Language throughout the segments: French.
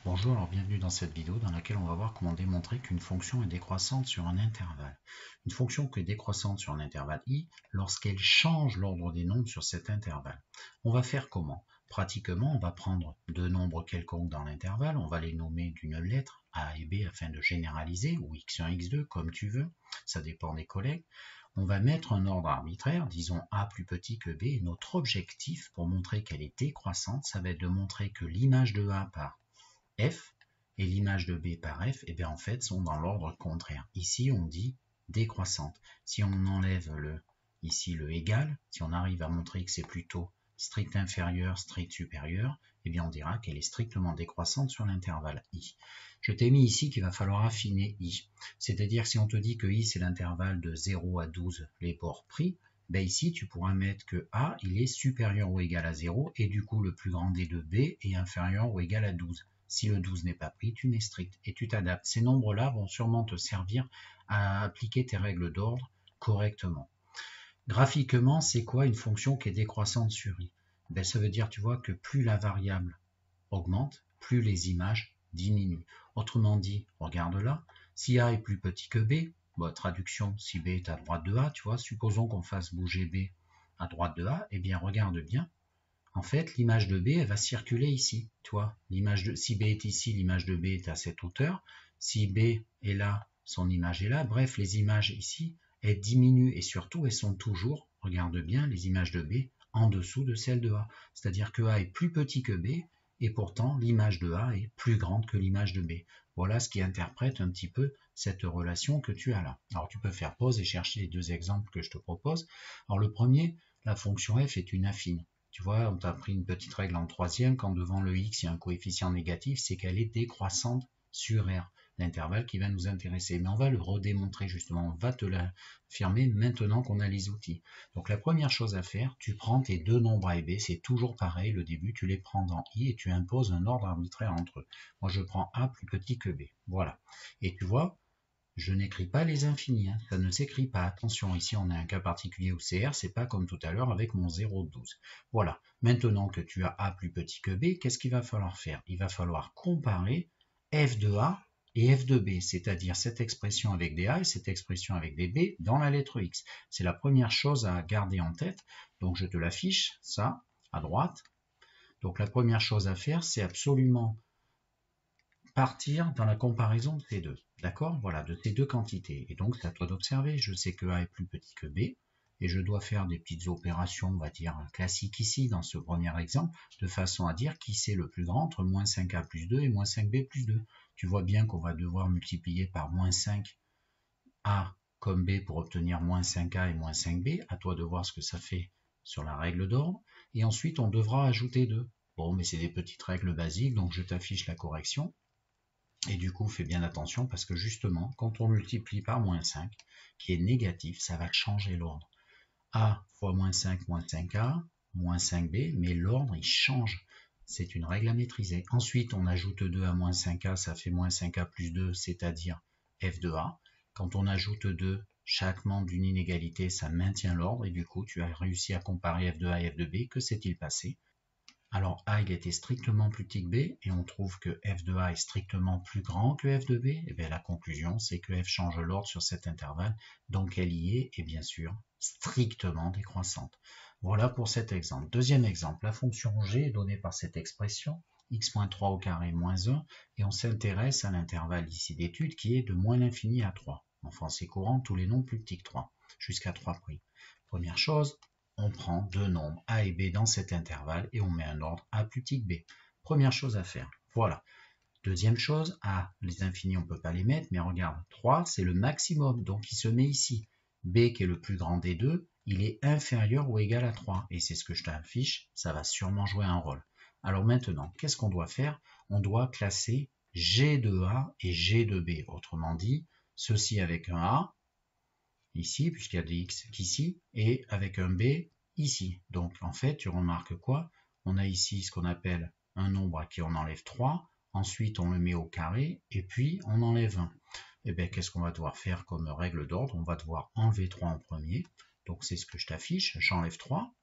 Bonjour, alors bienvenue dans cette vidéo dans laquelle on va voir comment démontrer qu'une fonction est décroissante sur un intervalle. Une fonction qui est décroissante sur un intervalle i lorsqu'elle change l'ordre des nombres sur cet intervalle. On va faire comment? Pratiquement, on va prendre deux nombres quelconques dans l'intervalle, on va les nommer d'une lettre a et b afin de généraliser, ou x1, x2, comme tu veux, ça dépend des collègues. On va mettre un ordre arbitraire, disons a plus petit que b, et notre objectif pour montrer qu'elle est décroissante, ça va être de montrer que l'image de a par f et l'image de b par f, et bien en fait sont dans l'ordre contraire. Ici on dit décroissante. Si on enlève ici le égal, si on arrive à montrer que c'est plutôt strict inférieur, strict supérieur, et bien on dira qu'elle est strictement décroissante sur l'intervalle i. Je t'ai mis ici qu'il va falloir affiner i. C'est-à-dire que si on te dit que i c'est l'intervalle de 0 à 12, les bords pris, ben ici tu pourras mettre que a il est supérieur ou égal à 0 et du coup le plus grand des deux b est inférieur ou égal à 12. Si le 12 n'est pas pris, tu mets strict et tu t'adaptes. Ces nombres-là vont sûrement te servir à appliquer tes règles d'ordre correctement. Graphiquement, c'est quoi une fonction qui est décroissante sur i? Ben, ça veut dire, tu vois, que plus la variable augmente, plus les images diminuent. Autrement dit, regarde là, si a est plus petit que b, bon, traduction, si b est à droite de a, tu vois, supposons qu'on fasse bouger b à droite de a, eh bien regarde bien, en fait, l'image de B, elle va circuler ici. Tu vois, si B est ici, l'image de B est à cette hauteur. Si B est là, son image est là. Bref, les images ici, elles diminuent et surtout, elles sont toujours, regarde bien, les images de B en dessous de celles de A. C'est-à-dire que A est plus petit que B et pourtant, l'image de A est plus grande que l'image de B. Voilà ce qui interprète un petit peu cette relation que tu as là. Alors, tu peux faire pause et chercher les deux exemples que je te propose. Alors, le premier, la fonction f est une affine. Tu vois, on t'a pris une petite règle en troisième, quand devant le x il y a un coefficient négatif, c'est qu'elle est décroissante sur R, l'intervalle qui va nous intéresser. Mais on va le redémontrer justement, on va te l'affirmer maintenant qu'on a les outils. Donc la première chose à faire, tu prends tes deux nombres a et b, c'est toujours pareil, le début tu les prends dans i et tu imposes un ordre arbitraire entre eux. Moi je prends a plus petit que b, voilà. Et tu vois, je n'écris pas les infinis, hein. Ça ne s'écrit pas. Attention, ici on a un cas particulier au CR, c'est pas comme tout à l'heure avec mon 0,12. Voilà, maintenant que tu as A plus petit que B, qu'est-ce qu'il va falloir faire? Il va falloir comparer f de A et f de B, c'est-à-dire cette expression avec des A et cette expression avec des B dans la lettre X. C'est la première chose à garder en tête, donc je te l'affiche, ça, à droite. Donc la première chose à faire, c'est absolument partir dans la comparaison de ces deux. D'accord? Voilà, de ces deux quantités. Et donc, c'est à toi d'observer. Je sais que A est plus petit que B. Et je dois faire des petites opérations, on va dire, classiques ici, dans ce premier exemple, de façon à dire qui c'est le plus grand entre moins 5A plus 2 et moins 5B plus 2. Tu vois bien qu'on va devoir multiplier par moins 5A comme B pour obtenir moins 5A et moins 5B. À toi de voir ce que ça fait sur la règle d'ordre. Et ensuite, on devra ajouter 2. Bon, mais c'est des petites règles basiques, donc je t'affiche la correction. Et du coup, fais bien attention parce que justement, quand on multiplie par moins 5, qui est négatif, ça va changer l'ordre. A fois moins 5, moins 5A, moins 5B, mais l'ordre, il change. C'est une règle à maîtriser. Ensuite, on ajoute 2 à moins 5A, ça fait moins 5A plus 2, c'est-à-dire f de A. Quand on ajoute 2, chaque membre d'une inégalité, ça maintient l'ordre, et du coup, tu as réussi à comparer f de A et f de B. Que s'est-il passé? Alors A il était strictement plus petit que B et on trouve que f de A est strictement plus grand que f de B. Et bien la conclusion c'est que f change l'ordre sur cet intervalle, donc elle y est et bien sûr strictement décroissante. Voilà pour cet exemple. Deuxième exemple, la fonction g est donnée par cette expression x-3 au carré moins 1 et on s'intéresse à l'intervalle ici d'étude qui est de moins l'infini à 3. En français courant, tous les nombres plus petits que 3, jusqu'à 3 pris. Première chose, on prend deux nombres a et b dans cet intervalle et on met un ordre a plus petit que b. Première chose à faire, voilà. Deuxième chose, a, les infinis on ne peut pas les mettre, mais regarde, 3 c'est le maximum, donc il se met ici. B qui est le plus grand des deux, il est inférieur ou égal à 3, et c'est ce que je t'affiche, ça va sûrement jouer un rôle. Alors maintenant, qu'est-ce qu'on doit faire? On doit classer G de A et G de B, autrement dit, ceci avec un A, ici, puisqu'il y a des x ici, et avec un b ici. Donc en fait, tu remarques quoi? On a ici ce qu'on appelle un nombre à qui on enlève 3, ensuite on le met au carré, et puis on enlève 1. Et bien qu'est-ce qu'on va devoir faire comme règle d'ordre? On va devoir enlever 3 en premier, donc c'est ce que je t'affiche, j'enlève 3,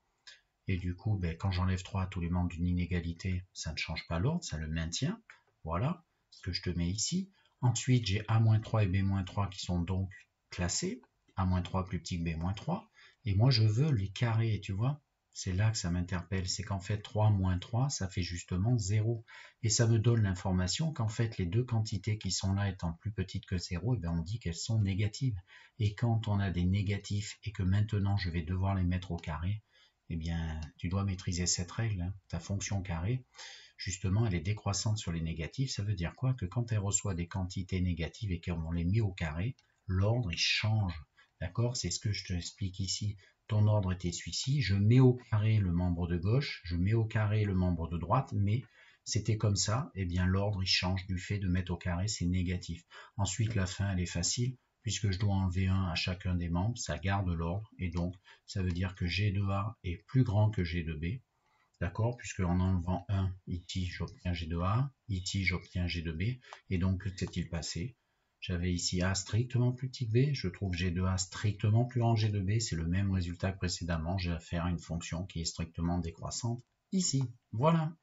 et du coup, ben, quand j'enlève 3 à tous les membres d'une inégalité, ça ne change pas l'ordre, ça le maintient. Voilà ce que je te mets ici. Ensuite, j'ai A-3 et B-3 qui sont donc classés. A-3 plus petit que B-3. Et moi, je veux les carrés, tu vois. C'est là que ça m'interpelle. C'est qu'en fait, 3 moins 3, ça fait justement 0. Et ça me donne l'information qu'en fait, les deux quantités qui sont là étant plus petites que 0, eh bien, on dit qu'elles sont négatives. Et quand on a des négatifs et que maintenant, je vais devoir les mettre au carré, eh bien, tu dois maîtriser cette règle, hein. Ta fonction carré, justement, elle est décroissante sur les négatifs. Ça veut dire quoi? Que quand elle reçoit des quantités négatives et qu'on les met au carré, l'ordre, il change. D'accord? C'est ce que je te explique ici. Ton ordre était celui-ci. Je mets au carré le membre de gauche, je mets au carré le membre de droite, mais c'était comme ça. Eh bien, l'ordre, il change du fait de mettre au carré, c'est négatif. Ensuite, la fin, elle est facile. Puisque je dois enlever 1 à chacun des membres, ça garde l'ordre. Et donc, ça veut dire que G de A est plus grand que G de B. D'accord? Puisque en enlevant 1, ici j'obtiens G de A, ici j'obtiens G de B, et donc que s'est-il passé? J'avais ici A strictement plus petit que B, je trouve G de A strictement plus grand que G de B, c'est le même résultat que précédemment, j'ai affaire à une fonction qui est strictement décroissante ici. Voilà.